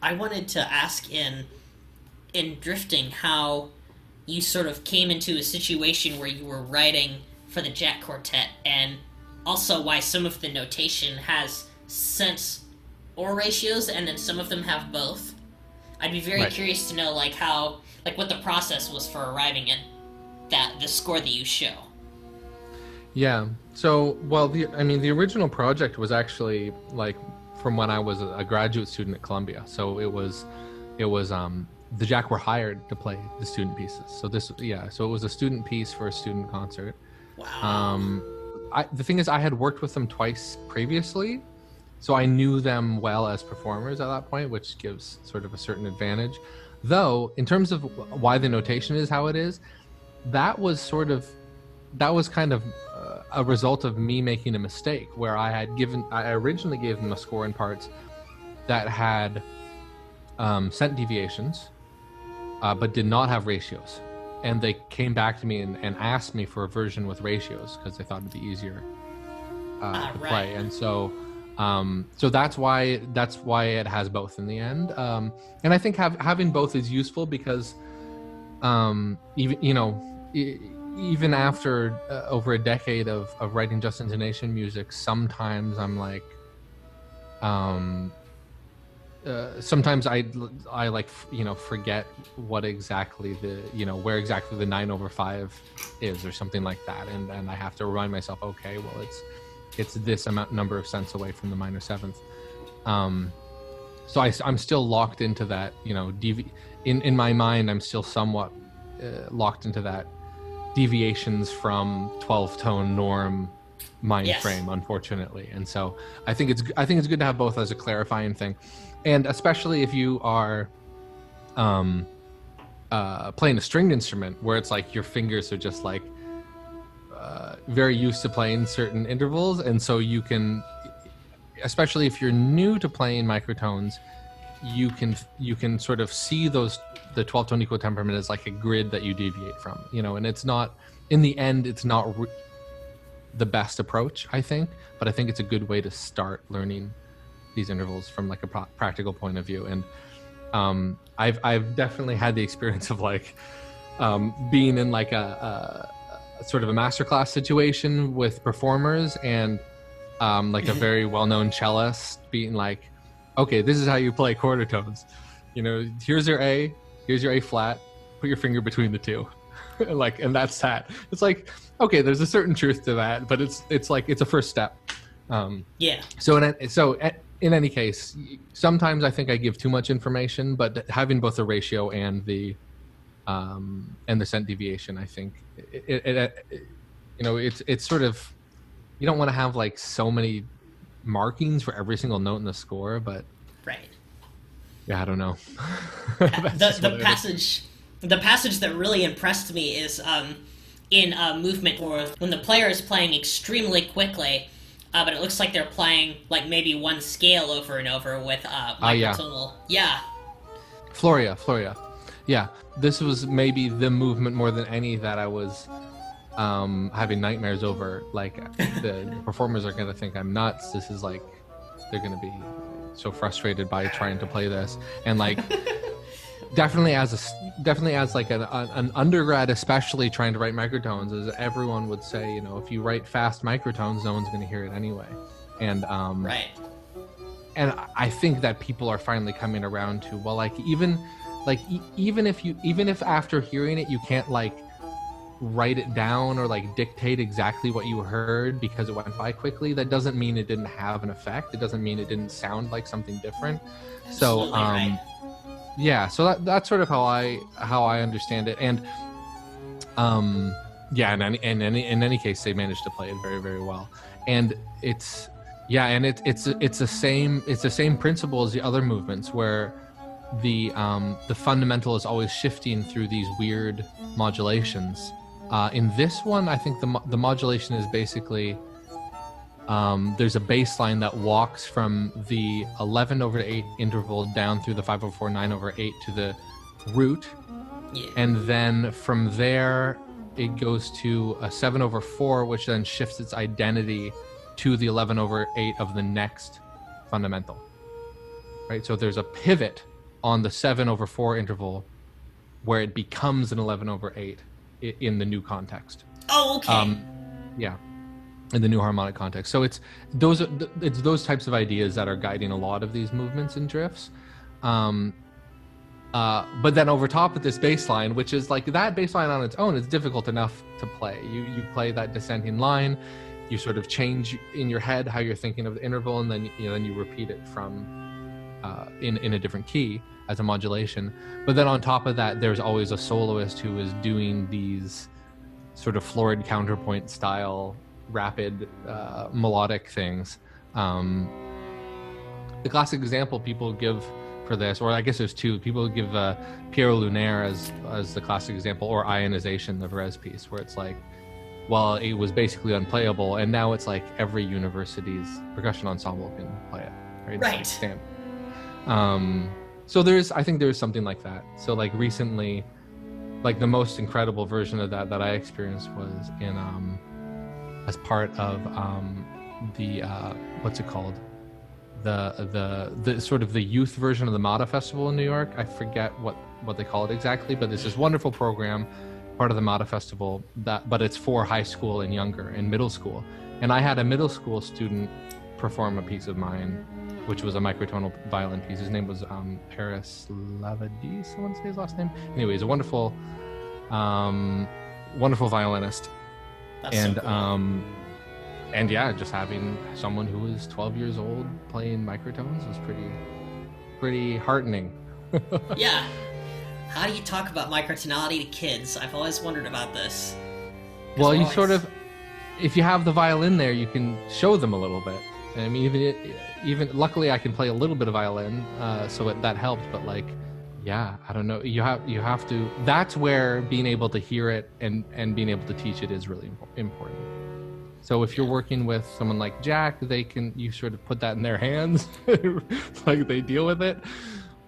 I wanted to ask in drifting how you sort of came into a situation where you were writing for the Jack Quartet, and also why some of the notation has sense or ratios, and then some of them have both. I'd be very curious to know what the process was for arriving at the score that you show. Yeah. So, well, the original project was actually like from when I was a graduate student at Columbia. So it was the Jack were hired to play the student pieces. So so it was a student piece for a student concert. Wow. The thing is, I had worked with them twice previously, so I knew them well as performers at that point, which gives sort of a certain advantage. Though, in terms of why the notation is how it is, that was kind of a result of me making a mistake where I originally gave them a score in parts that had cent deviations, but did not have ratios. And they came back to me and asked me for a version with ratios because they thought it'd be easier to play. And so that's why it has both in the end. And I think having both is useful because even after over a decade of writing Just Intonation music, sometimes I'm like, sometimes I forget what exactly where exactly the 9/5 is or something like that, and I have to remind myself, okay, well it's this number of cents away from the minor seventh. So I'm still locked into that, in my mind I'm still somewhat locked into that deviations from 12-tone norm mind frame, unfortunately. And so I think it's good to have both as a clarifying thing, and especially if you are playing a stringed instrument where it's like your fingers are just like very used to playing certain intervals, and so you can, especially if you're new to playing microtones, you can sort of see the 12-tone equal temperament as like a grid that you deviate from, and it's not, in the end, it's not the best approach, I think, but I think it's a good way to start learning these intervals from like a practical point of view. And I've definitely had the experience of like being in like a sort of a masterclass situation with performers, and like a very well-known cellist being like, okay, this is how you play quarter tones. You know, here's your A flat, put your finger between the two. Like, and that's that. It's like, okay, there's a certain truth to that, but it's like, it's a first step. Yeah. So in any case, sometimes I think I give too much information, but having both the ratio and the cent deviation, I think you know, it's sort of, you don't want to have like so many markings for every single note in the score, but right. Yeah, I don't know. The passage that really impressed me is in movement, or when the player is playing extremely quickly, but it looks like they're playing like maybe one scale over and over with microtonal. Yeah. Floria. Yeah, this was maybe the movement more than any that I was having nightmares over. Like the performers are gonna think I'm nuts. This is like, they're gonna be so frustrated by trying to play this, and like definitely as like an undergrad, especially trying to write microtones, as everyone would say, you know, if you write fast microtones, no one's going to hear it anyway. And right. And I think that people are finally coming around to, well, like even if after hearing it you can't like write it down or like dictate exactly what you heard because it went by quickly, that doesn't mean it didn't have an effect. It doesn't mean it didn't sound like something different. Absolutely, so right. Yeah, so that's sort of how I understand it. And yeah, in any case, they managed to play it very, very well. And it's the same principle as the other movements, where the fundamental is always shifting through these weird modulations. In this one, I think the modulation is basically there's a bass line that walks from the 11/8 interval down through the 5/4 9/8 to the root, yeah. And then from there it goes to a 7/4, which then shifts its identity to the 11/8 of the next fundamental. Right, so there's a pivot on the 7/4 interval where it becomes an 11/8 in the new context. Oh, okay. Yeah. In the new harmonic context. So it's those types of ideas that are guiding a lot of these movements and drifts. But then over top of this bass line, which is like, that bass line on its own is difficult enough to play. You play that descending line, you sort of change in your head how you're thinking of the interval, and then you repeat it from in a different key as a modulation. But then on top of that, there's always a soloist who is doing these sort of florid counterpoint style rapid melodic things. The classic example people give for this, or I guess there's two, people give Piero Lunaire as the classic example, or Ionization, the Varese piece, where it's like, well, it was basically unplayable, and now it's like every university's percussion ensemble can play it, right? Right. Stamp. So I think there's something like that. So like recently, like the most incredible version of that I experienced was in as part of the what's it called, the sort of the youth version of the MOTTE Festival in New York. I forget what they call it exactly, but there's this wonderful program, part of the MOTTE Festival, but it's for high school and younger and middle school. And I had a middle school student perform a piece of mine, which was a microtonal violin piece. His name was Paris Lavadis, I want to say his last name. Anyway, he's a wonderful violinist. That's so cool. And yeah, just having someone who was 12 years old playing microtones was pretty heartening. Yeah. How do you talk about microtonality to kids? I've always wondered about this. Well, you sort of, if you have the violin there, you can show them a little bit. I mean, even luckily I can play a little bit of violin, so that helped. But like, yeah, I don't know. You have to. That's where being able to hear it and being able to teach it is really important. So if you're working with someone like Jack, you sort of put that in their hands, like they deal with it.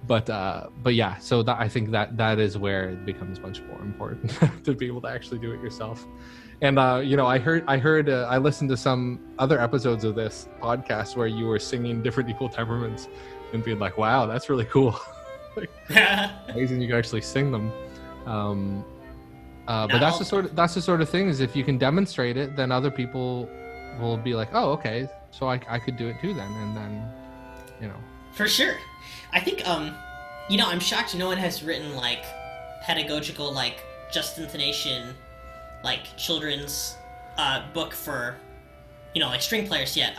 but yeah, so that, I think that is where it becomes much more important to be able to actually do it yourself. And you know, I listened to some other episodes of this podcast where you were singing different equal temperaments and being like, wow, that's really cool. Like, amazing you can actually sing them. But that's the sort of thing, is if you can demonstrate it, then other people will be like, oh, okay, so I could do it too then. And then, you know, for sure. I think you know, I'm shocked no one has written like pedagogical, like Just Intonation, like children's book for, you know, like string players yet.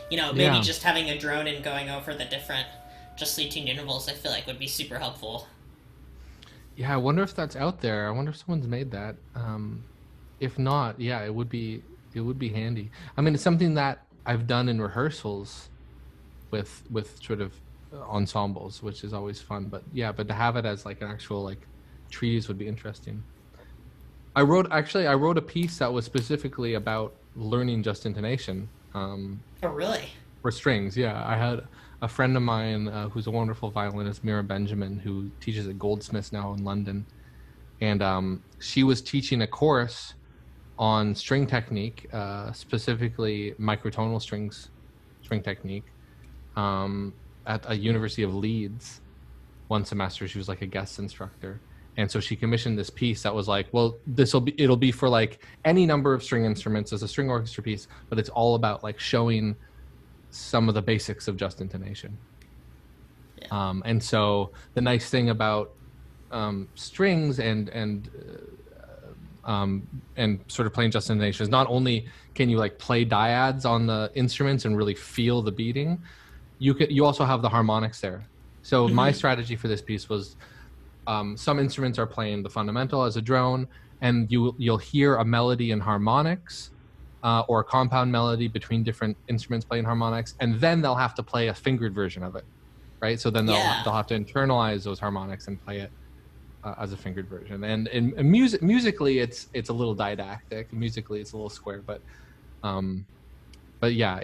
You know, maybe just having a drone and going over the different justly tuned intervals, I feel like would be super helpful. Yeah, I wonder if that's out there. I wonder if someone's made that. If not, yeah, it would be handy. I mean, it's something that I've done in rehearsals with sort of ensembles, which is always fun. But yeah, but to have it as like an actual like treatise would be interesting. I wrote a piece that was specifically about learning just intonation. Oh, really? For strings, yeah. I had a friend of mine who's a wonderful violinist, Mira Benjamin, who teaches at Goldsmiths now in London. And she was teaching a course on string technique, specifically microtonal string technique, at a University of Leeds. One semester, she was like a guest instructor. And so she commissioned this piece that was like, well, it'll be for like any number of string instruments as a string orchestra piece, but it's all about like showing some of the basics of just intonation. Yeah. And so the nice thing about strings and sort of playing just intonation is not only can you like play dyads on the instruments and really feel the beating, you also have the harmonics there. So my strategy for this piece was, some instruments are playing the fundamental as a drone, and you'll hear a melody in harmonics, or a compound melody between different instruments playing harmonics, and then they'll have to play a fingered version of it, right? So then they'll have to internalize those harmonics and play it as a fingered version. And musically, it's a little didactic. Musically, it's a little square, but yeah,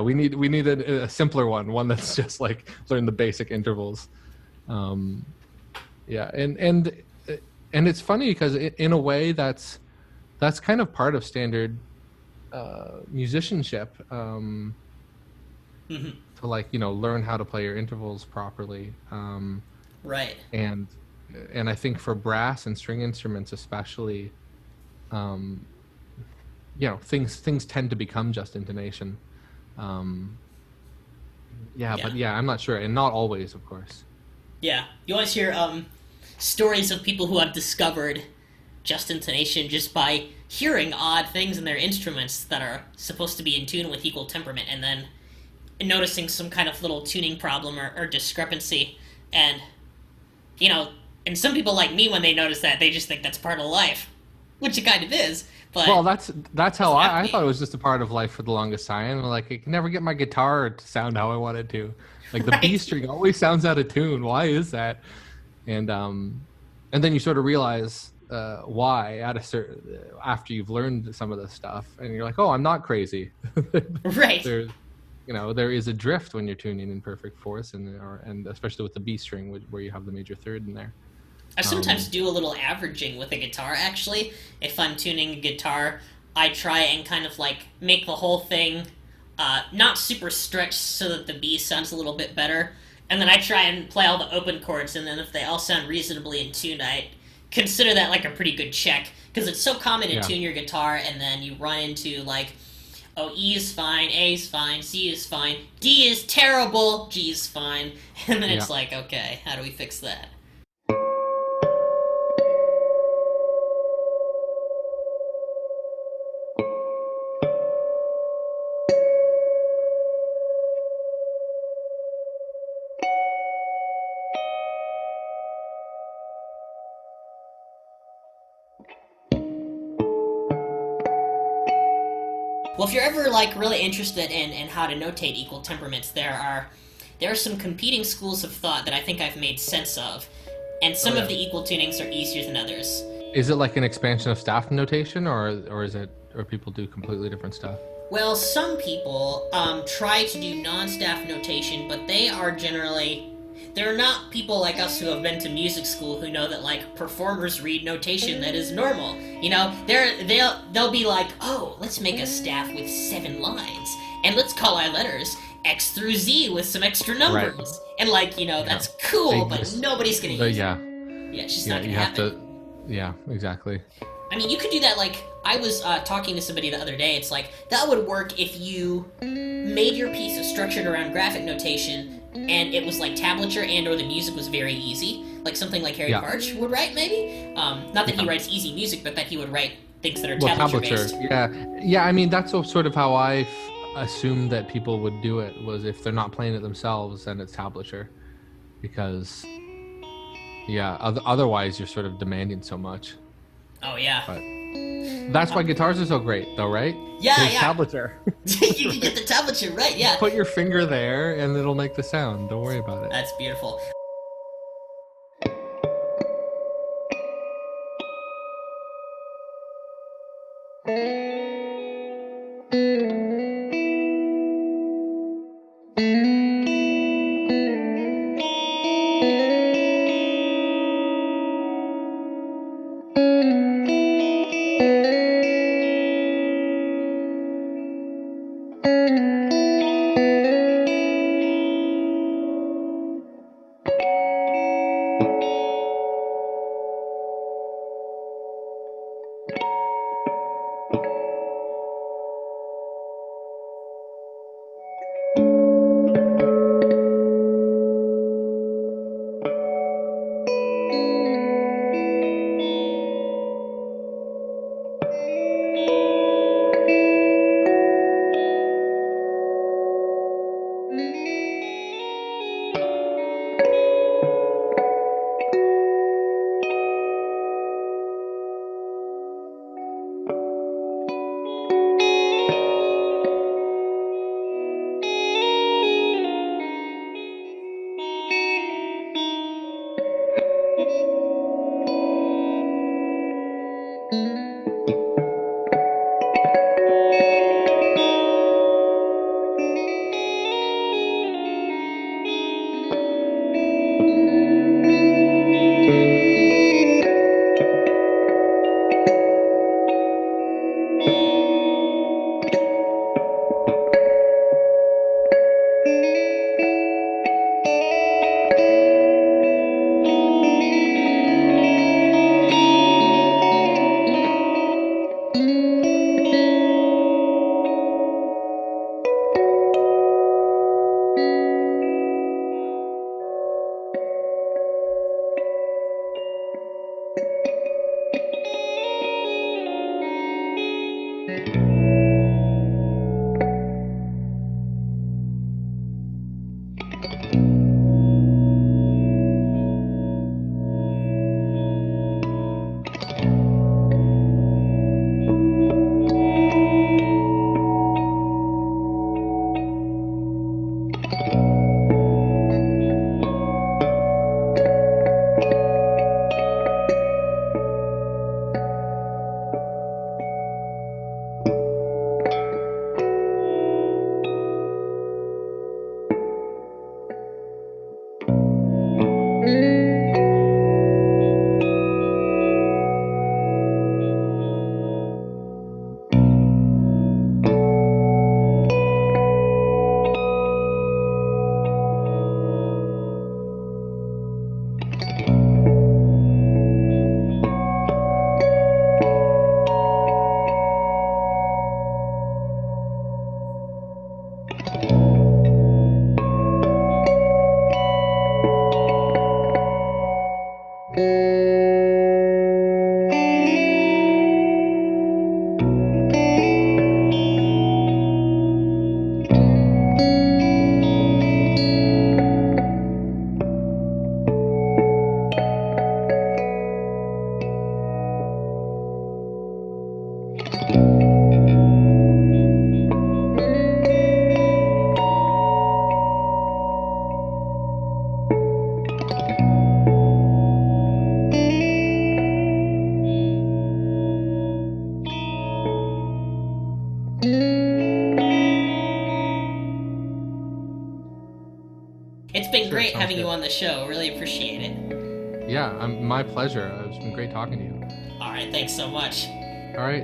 we need a simpler one that's just like learn the basic intervals. Yeah, and it's funny because in a way that's kind of part of standard musicianship, to like, you know, learn how to play your intervals properly. Right. And I think for brass and string instruments especially, you know, things tend to become just intonation. Yeah, but yeah, I'm not sure, and not always, of course. Yeah, you always hear stories of people who have discovered just intonation just by hearing odd things in their instruments that are supposed to be in tune with equal temperament, and then noticing some kind of little tuning problem or discrepancy. And, you know, and some people like me, when they notice that, they just think that's part of life, which it kind of is. But well, that's how I thought it was just a part of life for the longest time. Like, I can never get my guitar to sound how I want it to. Like the B string always sounds out of tune. Why is that? And then you sort of realize why after you've learned some of this stuff, and you're like, oh, I'm not crazy. Right. There is a drift when you're tuning in perfect fourths, and especially with the B string where you have the major third in there. I sometimes do a little averaging with a guitar, actually. If I'm tuning a guitar, I try and kind of like make the whole thing not super stretched so that the B sounds a little bit better. And then I try and play all the open chords, and then if they all sound reasonably in tune, I consider that like a pretty good check. Because it's so common to tune your guitar, and then you run into like, oh, E is fine, A is fine, C is fine, D is terrible, G is fine. And then it's like, okay, how do we fix that? Well, if you're ever like really interested in how to notate equal temperaments, there are some competing schools of thought that I think I've made sense of, and some of the equal tunings are easier than others. Is it like an expansion of staff notation, or people do completely different stuff? Well, some people try to do non-staff notation, but they are generally they're not people like us who have been to music school who know that like performers read notation that is normal. You know, they'll be like, oh, let's make a staff with 7 lines, and let's call our letters X through Z with some extra numbers, Right. and like that's cool, but just, nobody's gonna use yeah. it. Yeah, it's just Yeah, not gonna you have happen. to. Yeah, exactly. I mean, you could do that. Like, I was talking to somebody the other day. It's like that would work if you made your piece structured around graphic notation, and it was like tablature and/or the music was very easy, like something like Harry Karch would write, maybe. Not that he writes easy music, but that he would write things that are tablature based. Yeah. I mean, that's sort of how I assumed that people would do it. Was if they're not playing it themselves, then it's tablature, because otherwise you're sort of demanding so much. Oh yeah. But that's why guitars are so great, though, right? Yeah, There's tablature. You can get the tablature right. Yeah. Put your finger there, and it'll make the sound. Don't worry about it. That's beautiful. great Sounds having good. you on the show. Really appreciate it. Yeah, my pleasure. It's been great talking to you. All right, thanks so much. All right.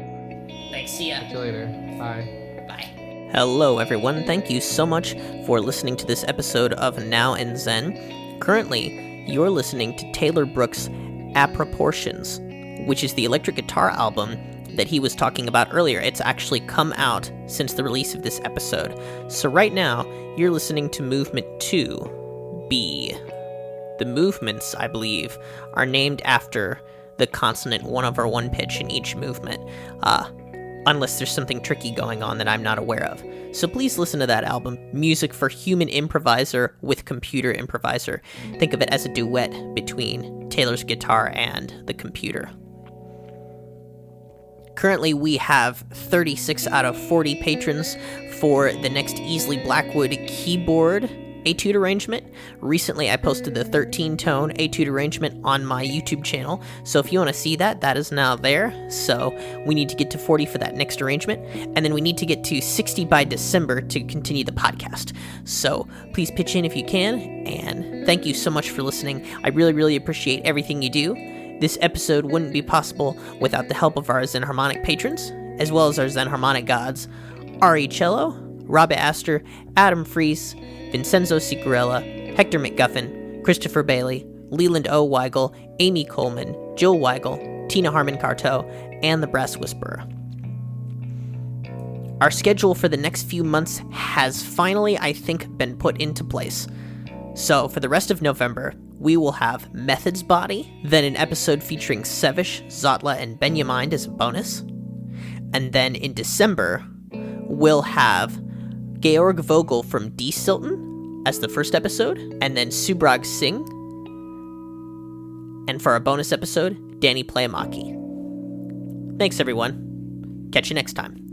Thanks, see ya. Catch you later. Bye. Bye. Hello, everyone. Thank you so much for listening to this episode of Now in Zen. Currently, you're listening to Taylor Brook's Approximations, which is the electric guitar album that he was talking about earlier. It's actually come out since the release of this episode. So right now, you're listening to Movement 2, B. The movements, I believe, are named after the consonant 1 over 1 pitch in each movement, unless there's something tricky going on that I'm not aware of. So please listen to that album, Music for Human Improviser with Computer Improviser. Think of it as a duet between Taylor's guitar and the computer. Currently, we have 36 out of 40 patrons for the next Easley Blackwood keyboard etude arrangement. Recently, I posted the 13-tone etude arrangement on my YouTube channel, so if you want to see that, that is now there. So we need to get to 40 for that next arrangement, and then we need to get to 60 by December to continue the podcast. So please pitch in if you can, and thank you so much for listening. I really, really appreciate everything you do. This episode wouldn't be possible without the help of our Zen Harmonic patrons, as well as our Zen Harmonic gods, Ari Cello, Robbie Astor, Adam Fries, Vincenzo Sicurella, Hector McGuffin, Christopher Bailey, Leland O. Weigel, Amy Coleman, Jill Weigel, Tina Harmon-Carto, and the Brass Whisperer. Our schedule for the next few months has finally, I think, been put into place. So, for the rest of November, we will have Methods Body, then an episode featuring Sevish, Zotla, and Benyamind as a bonus. And then in December, we'll have Georg Vogel from D. Silton as the first episode, and then Subrag Singh. And for our bonus episode, Danny Playamaki. Thanks, everyone. Catch you next time.